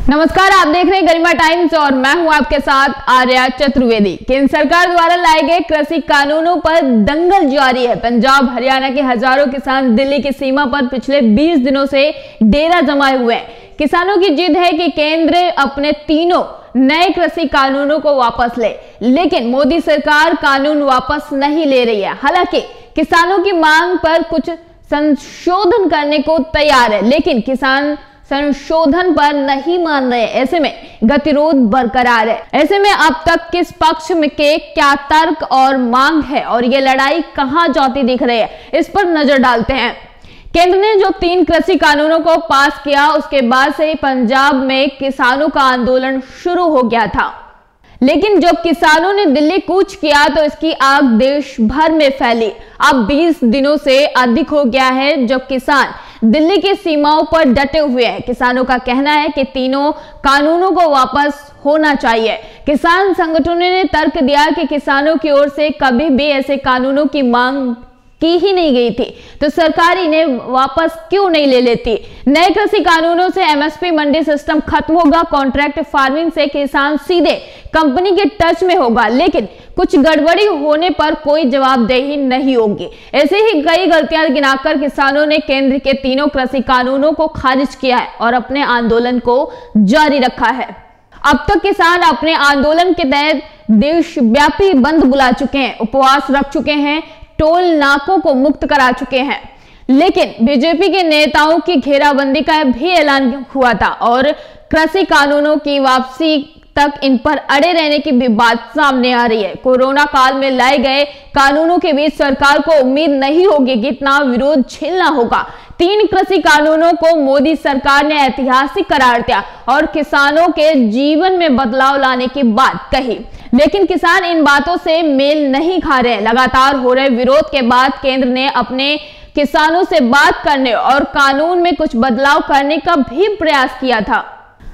नमस्कार, आप देख रहे हैं गरिमा टाइम्स और मैं हूं आपके साथ आर्या चतुर्वेदी। केंद्र सरकार द्वारा लाए गए कृषि कानूनों पर दंगल जारी है। पंजाब हरियाणा के हजारों किसान दिल्ली की सीमा पर पिछले 20 दिनों से डेरा जमाए हुए हैं। किसानों की जिद है कि केंद्र अपने तीनों नए कृषि कानूनों को वापस ले, लेकिन मोदी सरकार कानून वापस नहीं ले रही है। हालांकि किसानों की मांग पर कुछ संशोधन करने को तैयार है, लेकिन किसान संशोधन पर नहीं मान रहे। ऐसे में गतिरोध बरकरार है। ऐसे में अब तक किस पक्ष में के क्या तर्क और मांग है और ये लड़ाई कहां जाती दिख रही है, इस पर नजर डालते हैं। केंद्र ने जो 3 कृषि कानूनों को पास किया, उसके बाद से पंजाब में किसानों का आंदोलन शुरू हो गया था। लेकिन जब किसानों ने दिल्ली कूच किया तो इसकी आग देश भर में फैली। अब 20 दिनों से अधिक हो गया है जब किसान दिल्ली की सीमाओं पर डटे हुए हैं। किसानों का कहना है कि तीनों कानूनों को वापस होना चाहिए। किसान संगठनों ने तर्क दिया कि किसानों की ओर से कभी भी ऐसे कानूनों की मांग की ही नहीं गई थी, तो सरकार इन्हें वापस क्यों नहीं ले लेती। नए कृषि कानूनों से एमएसपी मंडी सिस्टम खत्म होगा। कॉन्ट्रैक्ट फार्मिंग से किसान सीधे कंपनी के टच में होगा, लेकिन कुछ गड़बड़ी होने पर कोई जवाबदेही नहीं होगी। ऐसे ही कई गलतियां गिनाकर किसानों ने केंद्र के तीनों कृषि कानूनों को खारिज किया है और अपने आंदोलन को जारी रखा है। अब तक किसान अपने आंदोलन के तहत देशव्यापी बंद बुला चुके हैं, उपवास रख चुके हैं, टोल नाकों को मुक्त करा चुके हैं। लेकिन बीजेपी के नेताओं की घेराबंदी का भी ऐलान हुआ था और कृषि कानूनों की वापसी तक इन पर अड़े रहने की भी बात सामने आ रही है। कोरोना काल में लाए गए कानूनों के बीच सरकार को उम्मीद नहीं होगी कि इतना विरोध झेलना होगा। 3 कृषि कानूनों को मोदी सरकार ने ऐतिहासिक करार दिया और किसानों के जीवन में बदलाव लाने की बात कही, लेकिन किसान इन बातों से मेल नहीं खा रहे। लगातार हो रहे विरोध के बाद केंद्र ने अपने किसानों से बात करने और कानून में कुछ बदलाव करने का भी प्रयास किया था।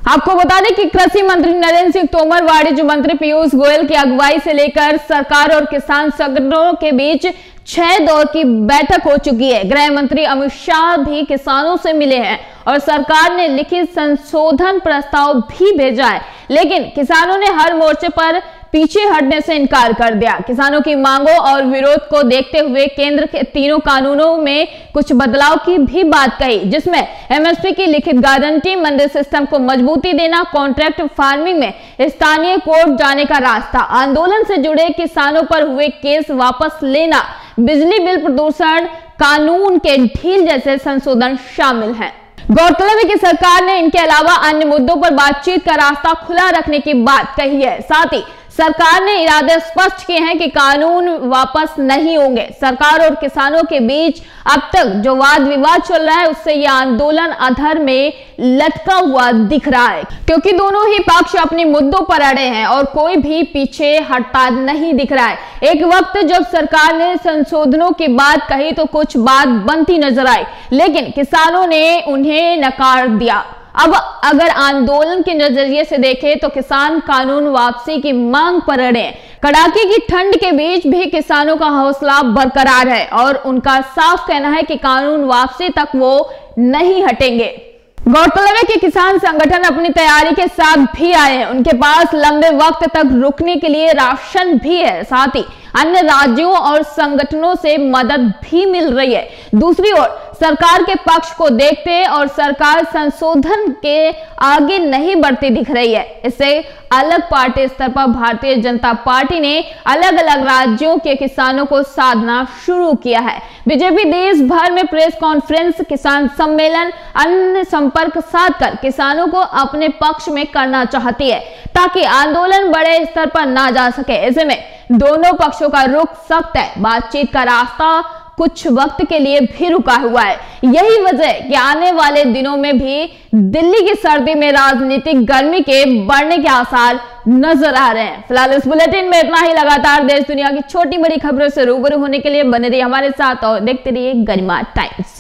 आपको बता दें कि कृषि मंत्री नरेंद्र सिंह तोमर, वाणिज्य मंत्री पीयूष गोयल की अगुवाई से लेकर सरकार और किसान संगठनों के बीच 6 दौर की बैठक हो चुकी है। गृह मंत्री अमित शाह भी किसानों से मिले हैं और सरकार ने लिखित संशोधन प्रस्ताव भी भेजा है, लेकिन किसानों ने हर मोर्चे पर पीछे हटने से इनकार कर दिया। किसानों की मांगों और विरोध को देखते हुए केंद्र के तीनों कानूनों में कुछ बदलाव की भी बात कही, जिसमें एमएसपी की लिखित गारंटी, मंडी सिस्टम को मजबूती देना, कॉन्ट्रैक्ट फार्मिंग में स्थानीय कोर्ट जाने का रास्ता, आंदोलन से जुड़े किसानों पर हुए केस वापस लेना, बिजली बिल प्रदूषण कानून के ढील जैसे संशोधन शामिल हैं। गौरतलब है कि सरकार ने इनके अलावा अन्य मुद्दों पर बातचीत का रास्ता खुला रखने की बात कही है। साथ ही सरकार ने इरादे स्पष्ट किए हैं कि कानून वापस नहीं होंगे। सरकार और किसानों के बीच अब तक जो वाद विवाद चल रहा है, उससे यह आंदोलन अधर में लटका हुआ दिख रहा है, क्योंकि दोनों ही पक्ष अपने मुद्दों पर अड़े हैं और कोई भी पीछे हटता नहीं दिख रहा है। एक वक्त जब सरकार ने संशोधनों की बात कही तो कुछ बात बनती नजर आई, लेकिन किसानों ने उन्हें नकार दिया। अब अगर आंदोलन के नजरिए से देखें तो किसान कानून वापसी की मांग पर अड़े हैं। कड़ाके की ठंड के बीच भी किसानों का हौसला बरकरार है और उनका साफ कहना है कि कानून वापसी तक वो नहीं हटेंगे। गौरतलब है कि किसान संगठन अपनी तैयारी के साथ भी आए हैं। उनके पास लंबे वक्त तक रुकने के लिए राशन भी है, साथ ही अन्य राज्यों और संगठनों से मदद भी मिल रही है। दूसरी ओर सरकार के पक्ष को देखते और सरकार संशोधन के आगे नहीं बढ़ती दिख रही है। इससे अलग पार्टी स्तर पर भारतीय जनता पार्टी ने अलग अलग राज्यों के किसानों को साधना शुरू किया है। बीजेपी देश भर में प्रेस कॉन्फ्रेंस, किसान सम्मेलन, अन्य संपर्क साधकर किसानों को अपने पक्ष में करना चाहती है, ताकि आंदोलन बड़े स्तर पर ना जा सके। ऐसे में दोनों पक्षों का रुख सख्त है। बातचीत का रास्ता कुछ वक्त के लिए भी रुका हुआ है। यही वजह है कि आने वाले दिनों में भी दिल्ली की सर्दी में राजनीतिक गर्मी के बढ़ने के आसार नजर आ रहे हैं। फिलहाल इस बुलेटिन में इतना ही। लगातार देश दुनिया की छोटी बड़ी खबरों से रूबरू होने के लिए बने रहिए हमारे साथ और देखते रहिए गरिमा टाइम्स।